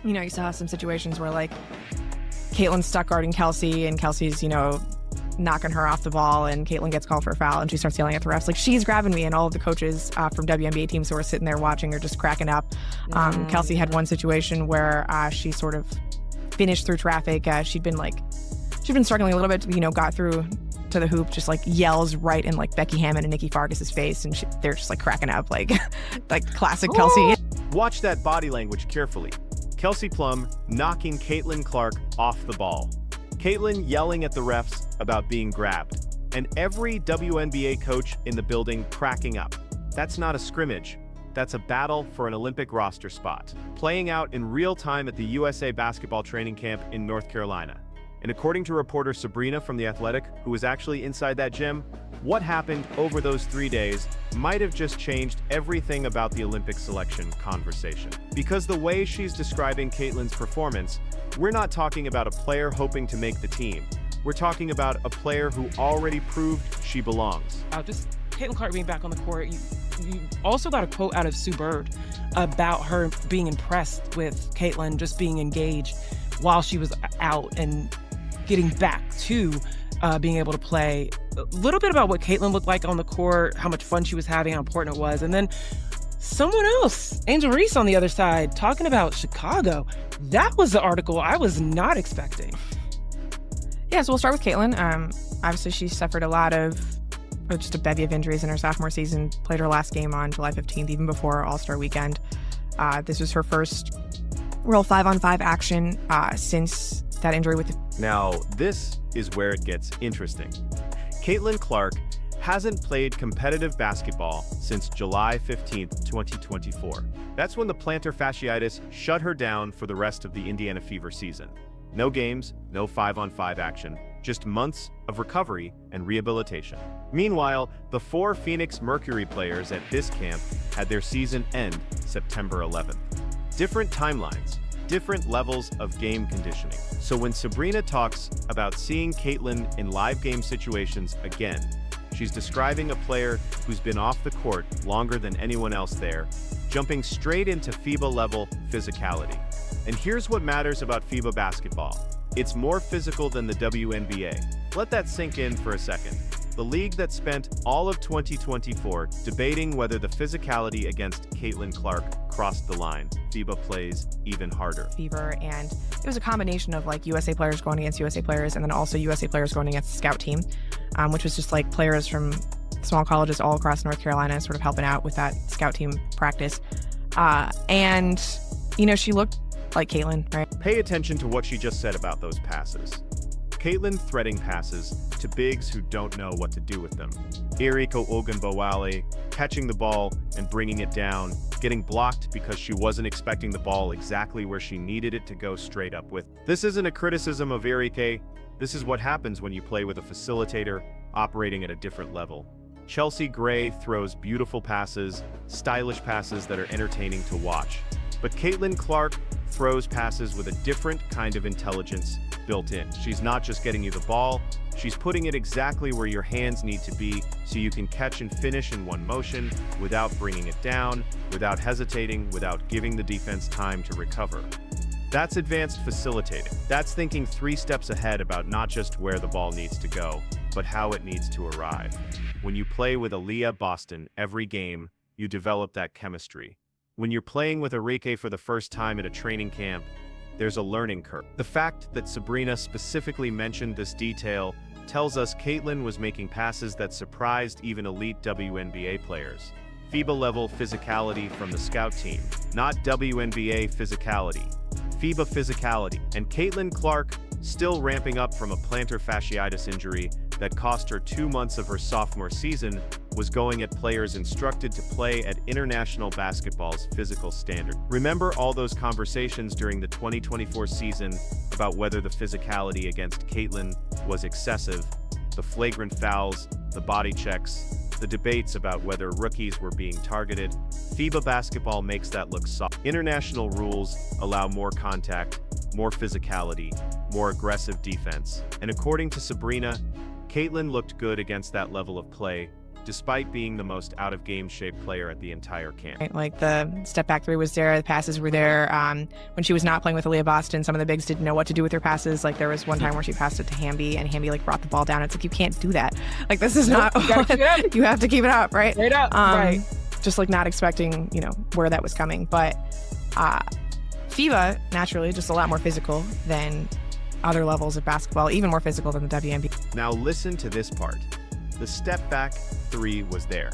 You saw some situations where like Caitlin's stuck guarding Kelsey and Kelsey's, knocking her off the ball and Caitlin gets called for a foul and she starts yelling at the refs. Like, she's grabbing me, and all of the coaches from WNBA teams who are sitting there watching are just cracking up. Kelsey had one situation where she sort of finished through traffic. She'd been struggling a little bit, got through to the hoop, just like yells right in like Becky Hammon and Nikki Fargas's face, and they're just like cracking up, like classic Kelsey. Watch that body language carefully. Kelsey Plum knocking Caitlin Clark off the ball. Caitlin yelling at the refs about being grabbed. And every WNBA coach in the building cracking up. That's not a scrimmage. That's a battle for an Olympic roster spot, playing out in real time at the USA basketball training camp in North Carolina. And according to reporter Sabrina from The Athletic, who was actually inside that gym, what happened over those 3 days might have just changed everything about the Olympic selection conversation. Because the way she's describing Caitlin's performance, we're not talking about a player hoping to make the team. We're talking about a player who already proved she belongs. Just Caitlin Clark being back on the court, you also got a quote out of Sue Bird about her being impressed with Caitlin just being engaged while she was out and getting back to being able to play. A little bit about what Caitlin looked like on the court, how much fun she was having, how important it was. And then someone else, Angel Reese on the other side, talking about Chicago. That was the article I was not expecting. Yeah, so we'll start with Caitlin. Obviously, she suffered just a bevy of injuries in her sophomore season, played her last game on July 15th, even before All-Star Weekend. This was her first real 5-on-5 action since that injury with the... Now, this is where it gets interesting. Caitlin Clark hasn't played competitive basketball since July 15th, 2024. That's when the plantar fasciitis shut her down for the rest of the Indiana Fever season. No games, no 5-on-5 action, just months of recovery and rehabilitation. Meanwhile, the 4 Phoenix Mercury players at this camp had their season end September 11th. Different timelines, different levels of game conditioning. So when Sabrina talks about seeing Caitlin in live game situations again, she's describing a player who's been off the court longer than anyone else there, jumping straight into FIBA-level physicality. And here's what matters about FIBA basketball. It's more physical than the WNBA. Let that sink in for a second. The league that spent all of 2024 debating whether the physicality against Caitlin Clark crossed the line. FIBA plays even harder. Fever, and it was a combination of like USA players going against USA players, and then also USA players going against the scout team, which was just like players from small colleges all across North Carolina sort of helping out with that scout team practice. And, she looked like Caitlin, right? Pay attention to what she just said about those passes. Caitlin threading passes to bigs who don't know what to do with them. Eriko Ogunbowale catching the ball and bringing it down, getting blocked because she wasn't expecting the ball exactly where she needed it to go straight up with. This isn't a criticism of Eriko. This is what happens when you play with a facilitator operating at a different level. Chelsea Gray throws beautiful passes, stylish passes that are entertaining to watch. But Caitlin Clark throws passes with a different kind of intelligence built in. She's not just getting you the ball, she's putting it exactly where your hands need to be so you can catch and finish in one motion without bringing it down, without hesitating, without giving the defense time to recover. That's advanced facilitating. That's thinking 3 steps ahead about not just where the ball needs to go, but how it needs to arrive. When you play with Aaliyah Boston every game, you develop that chemistry. When you're playing with Eriko for the first time at a training camp, there's a learning curve. The fact that Sabrina specifically mentioned this detail tells us Caitlin was making passes that surprised even elite WNBA players. FIBA-level physicality from the scout team, not WNBA physicality. FIBA physicality. And Caitlin Clark, still ramping up from a plantar fasciitis injury that cost her 2 months of her sophomore season, was going at players instructed to play at international basketball's physical standard. Remember all those conversations during the 2024 season about whether the physicality against Caitlin was excessive, the flagrant fouls, the body checks, the debates about whether rookies were being targeted. FIBA basketball makes that look soft. International rules allow more contact, more physicality, more aggressive defense. And according to Sabrina, Caitlin looked good against that level of play, despite being the most out-of-game shape player at the entire camp. Right, like the step back three was there, the passes were there. When she was not playing with Aaliyah Boston, some of the bigs didn't know what to do with her passes. Like there was one time where she passed it to Hamby, and Hamby like brought the ball down. It's like, you can't do that. Like this is not. You have to keep it up, right? Straight up, right. Just like not expecting, where that was coming. But FIBA, naturally, just a lot more physical than other levels of basketball, even more physical than the WNBA. Now listen to this part. The step back three was there.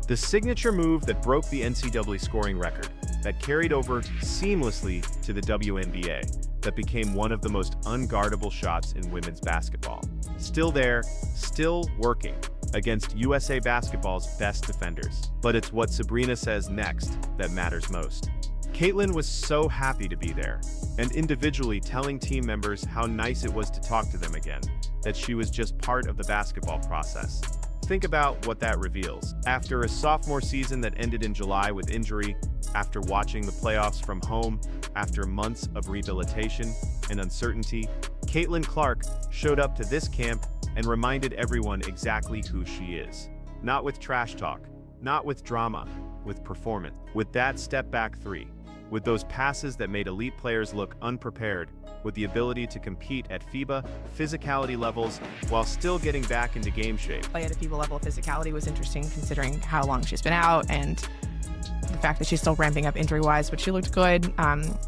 The signature move that broke the NCAA scoring record, that carried over seamlessly to the WNBA, that became one of the most unguardable shots in women's basketball. Still there, still working against USA Basketball's best defenders. But it's what Sabrina says next that matters most. Caitlin was so happy to be there, and individually telling team members how nice it was to talk to them again, that she was just part of the basketball process. Think about what that reveals. After a sophomore season that ended in July with injury, after watching the playoffs from home, after months of rehabilitation and uncertainty, Caitlin Clark showed up to this camp and reminded everyone exactly who she is. Not with trash talk, not with drama, with performance. With that step back three, with those passes that made elite players look unprepared, with the ability to compete at FIBA physicality levels while still getting back into game shape. Play at a FIBA level of physicality was interesting considering how long she's been out and the fact that she's still ramping up injury-wise, but she looked good.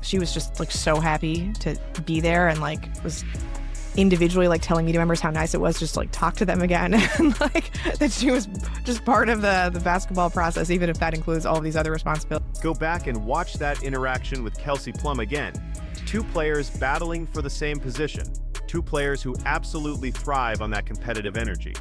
She was just like so happy to be there and like was individually like telling media members how nice it was just to like talk to them again and like that she was just part of the basketball process, even if that includes all of these other responsibilities. Go back and watch that interaction with Kelsey Plum again. Two players battling for the same position. Two players who absolutely thrive on that competitive energy.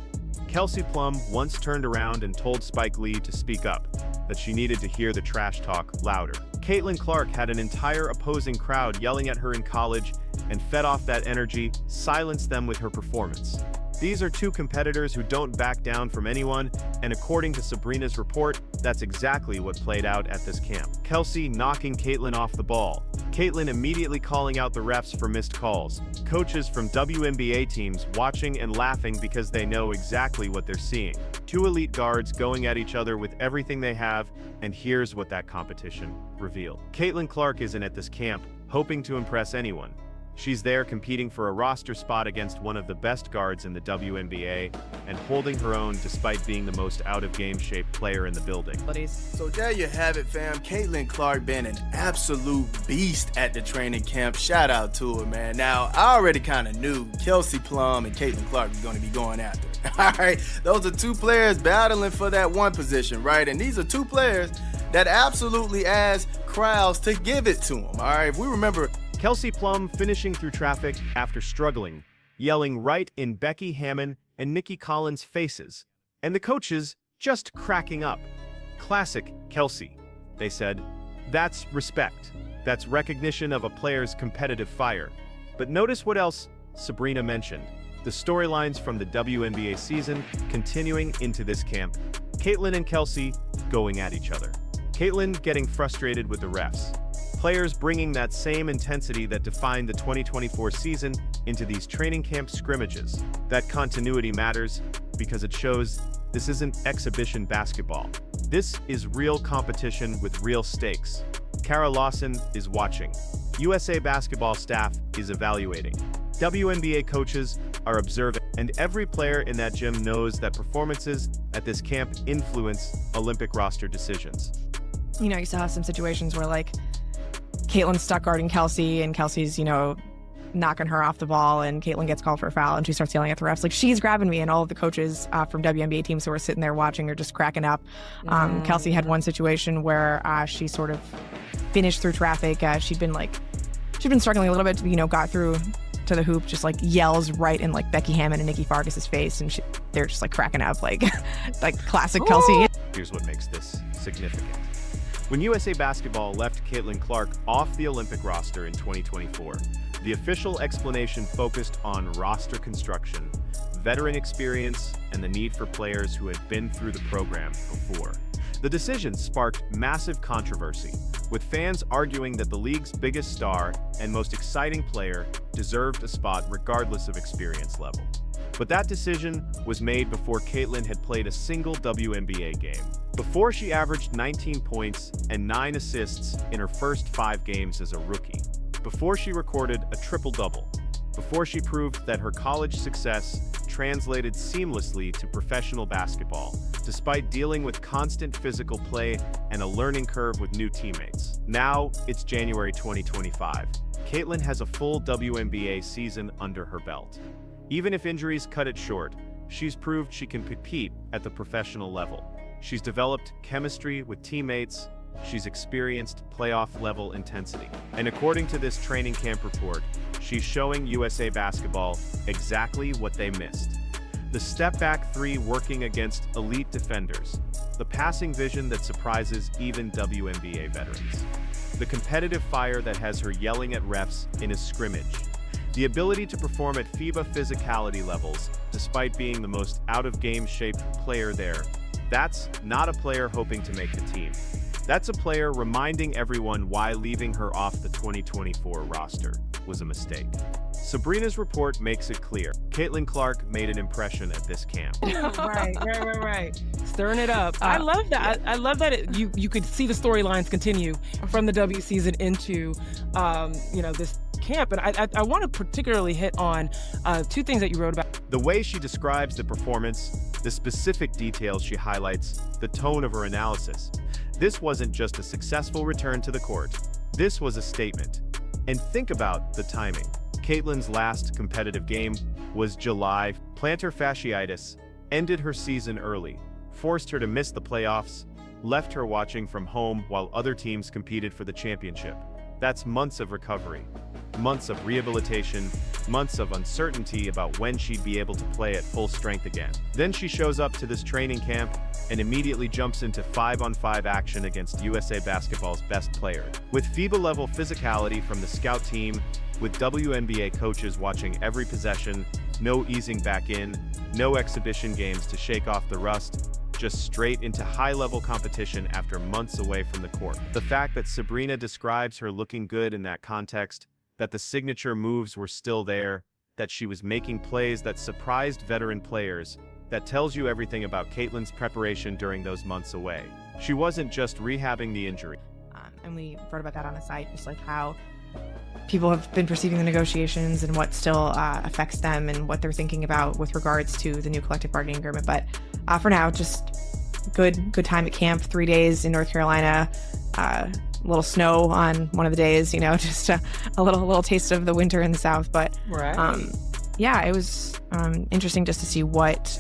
Kelsey Plum once turned around and told Spike Lee to speak up, that she needed to hear the trash talk louder. Caitlin Clark had an entire opposing crowd yelling at her in college and fed off that energy, silenced them with her performance. These are two competitors who don't back down from anyone, and according to Sabrina's report, that's exactly what played out at this camp. Kelsey knocking Caitlin off the ball. Caitlin immediately calling out the refs for missed calls. Coaches from WNBA teams watching and laughing because they know exactly what they're seeing. Two elite guards going at each other with everything they have, and here's what that competition revealed. Caitlin Clark isn't at this camp hoping to impress anyone. She's there competing for a roster spot against one of the best guards in the WNBA and holding her own despite being the most out-of-game shape player in the building. So there you have it, fam. Caitlin Clark been an absolute beast at the training camp. Shout out to her, man. Now, I already kind of knew Kelsey Plum and Caitlin Clark were going to be going after her. All right, those are two players battling for that one position, right? And these are two players that absolutely asked crowds to give it to them. All right, if we remember, Kelsey Plum finishing through traffic after struggling, yelling right in Becky Hammon and Nikki Collins' faces, and the coaches just cracking up. Classic Kelsey, they said. That's respect. That's recognition of a player's competitive fire. But notice what else Sabrina mentioned. The storylines from the WNBA season continuing into this camp. Caitlin and Kelsey going at each other. Caitlin getting frustrated with the refs. Players bringing that same intensity that defined the 2024 season into these training camp scrimmages. That continuity matters because it shows this isn't exhibition basketball. This is real competition with real stakes. Kara Lawson is watching. USA Basketball staff is evaluating. WNBA coaches are observing, and every player in that gym knows that performances at this camp influence Olympic roster decisions. You still have some situations where like Caitlin's stuck guarding Kelsey and Kelsey's, knocking her off the ball and Caitlin gets called for a foul and she starts yelling at the refs, like, she's grabbing me, and all of the coaches from WNBA teams who were sitting there watching are just cracking up. Kelsey had one situation where she sort of finished through traffic. She'd been struggling a little bit, got through to the hoop, just like yells right in like Becky Hammon and Nikki Fargas's face, and they're just like cracking up, like classic Kelsey. Here's what makes this significant. When USA Basketball left Caitlin Clark off the Olympic roster in 2024, the official explanation focused on roster construction, veteran experience, and the need for players who had been through the program before. The decision sparked massive controversy, with fans arguing that the league's biggest star and most exciting player deserved a spot regardless of experience level. But that decision was made before Caitlin had played a single WNBA game. Before she averaged 19 points and 9 assists in her first 5 games as a rookie. Before she recorded a triple-double. Before she proved that her college success translated seamlessly to professional basketball, despite dealing with constant physical play and a learning curve with new teammates. Now, it's January 2025. Caitlin has a full WNBA season under her belt. Even if injuries cut it short, she's proved she can compete at the professional level. She's developed chemistry with teammates, she's experienced playoff-level intensity. And according to this training camp report, she's showing USA Basketball exactly what they missed. The step-back 3 working against elite defenders, the passing vision that surprises even WNBA veterans, the competitive fire that has her yelling at refs in a scrimmage, the ability to perform at FIBA physicality levels despite being the most out-of-game shaped player there. That's not a player hoping to make the team. That's a player reminding everyone why leaving her off the 2024 roster was a mistake. Sabrina's report makes it clear. Caitlin Clark made an impression at this camp. Right. Stirring it up. I love that. I love that you could see the storylines continue from the W season into, this camp. And I want to particularly hit on 2 things that you wrote about. The way she describes the performance, the specific details she highlights, the tone of her analysis. This wasn't just a successful return to the court. This was a statement. And think about the timing. Caitlin's last competitive game was July. Plantar fasciitis ended her season early, forced her to miss the playoffs, left her watching from home while other teams competed for the championship. That's months of recovery, months of rehabilitation, months of uncertainty about when she'd be able to play at full strength again. Then she shows up to this training camp and immediately jumps into 5-on-5 action against USA Basketball's best player. With FIBA-level physicality from the scout team, with WNBA coaches watching every possession, no easing back in, no exhibition games to shake off the rust, just straight into high-level competition after months away from the court. The fact that Sabrina describes her looking good in that context, that the signature moves were still there, that she was making plays that surprised veteran players, that tells you everything about Caitlin's preparation during those months away. She wasn't just rehabbing the injury. And we wrote about that on the site, just like how people have been perceiving the negotiations and what still affects them and what they're thinking about with regards to the new collective bargaining agreement. But for now, just good time at camp, 3 days in North Carolina, a little snow on one of the days, just a little taste of the winter in the South. But it was interesting just to see what...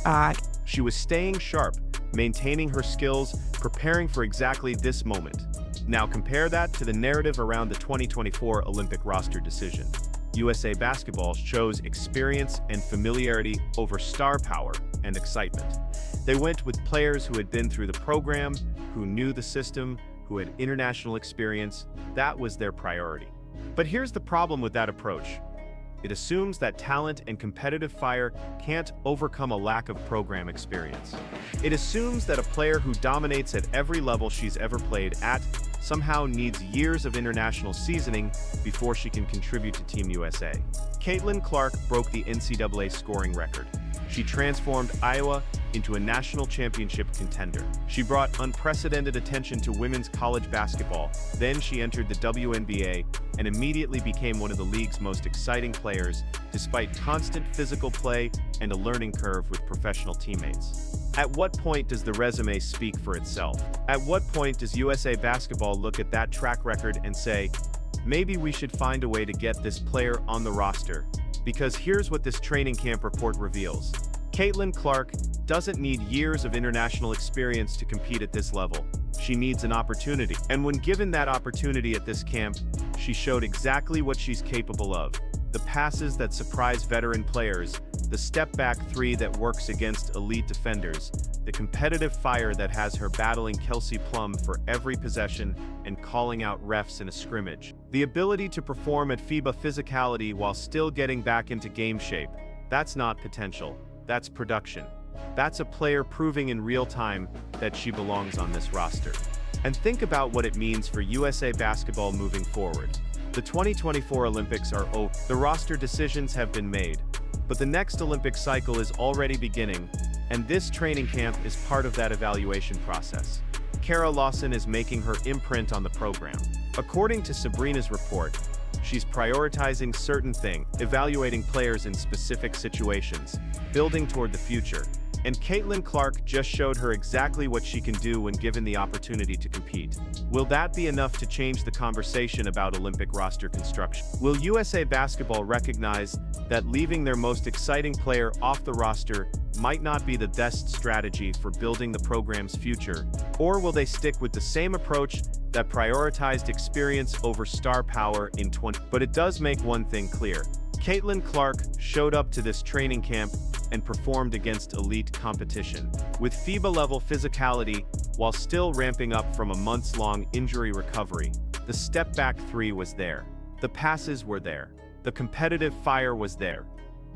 She was staying sharp, maintaining her skills, preparing for exactly this moment. Now compare that to the narrative around the 2024 Olympic roster decision. USA Basketball chose experience and familiarity over star power and excitement. They went with players who had been through the program, who knew the system, who had international experience. That was their priority. But here's the problem with that approach. It assumes that talent and competitive fire can't overcome a lack of program experience. It assumes that a player who dominates at every level she's ever played at somehow needs years of international seasoning before she can contribute to Team USA. Caitlin Clark broke the NCAA scoring record. She transformed Iowa into a national championship contender. She brought unprecedented attention to women's college basketball. Then she entered the WNBA and immediately became one of the league's most exciting players, despite constant physical play and a learning curve with professional teammates. At what point does the resume speak for itself? At what point does USA Basketball look at that track record and say, maybe we should find a way to get this player on the roster? Because here's what this training camp report reveals. Caitlin Clark doesn't need years of international experience to compete at this level. She needs an opportunity. And when given that opportunity at this camp, she showed exactly what she's capable of. The passes that surprise veteran players, the step-back 3 that works against elite defenders, the competitive fire that has her battling Kelsey Plum for every possession and calling out refs in a scrimmage. The ability to perform at FIBA physicality while still getting back into game shape. That's not potential. That's production. That's a player proving in real time that she belongs on this roster. And think about what it means for USA Basketball moving forward. The 2024 Olympics are over. The roster decisions have been made. But the next Olympic cycle is already beginning, and this training camp is part of that evaluation process. Kara Lawson is making her imprint on the program. According to Sabrina's report, she's prioritizing certain things, evaluating players in specific situations, building toward the future. And Caitlin Clark just showed her exactly what she can do when given the opportunity to compete. Will that be enough to change the conversation about Olympic roster construction? Will USA Basketball recognize that leaving their most exciting player off the roster might not be the best strategy for building the program's future? Or will they stick with the same approach that prioritized experience over star power in 20? But it does make one thing clear. Caitlin Clark showed up to this training camp and performed against elite competition. With FIBA-level physicality, while still ramping up from a months-long injury recovery, the step-back three was there. The passes were there. The competitive fire was there.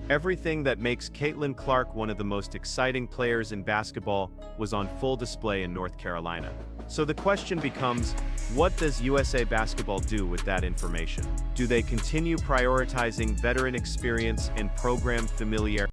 Everything that makes Caitlin Clark one of the most exciting players in basketball was on full display in North Carolina. So the question becomes, what does USA Basketball do with that information? Do they continue prioritizing veteran experience and program familiarity?